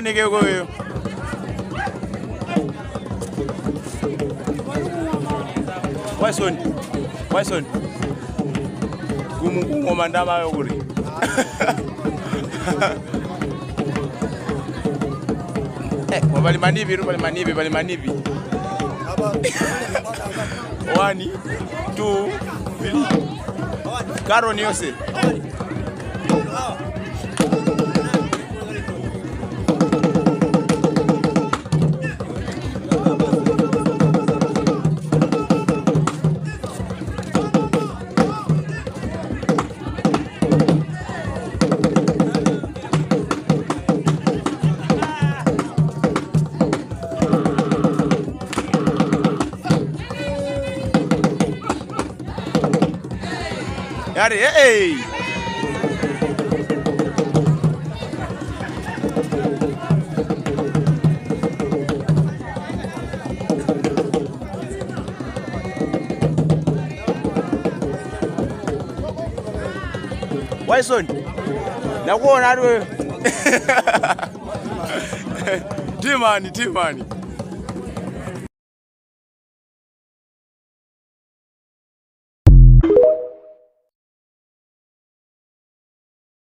Nige goyo. Waison. Gumu mandama yoguri. Bali manibi. 1, 2, 3. Karo niose. Yari, hey! Waison, nakuona wewe. Timani.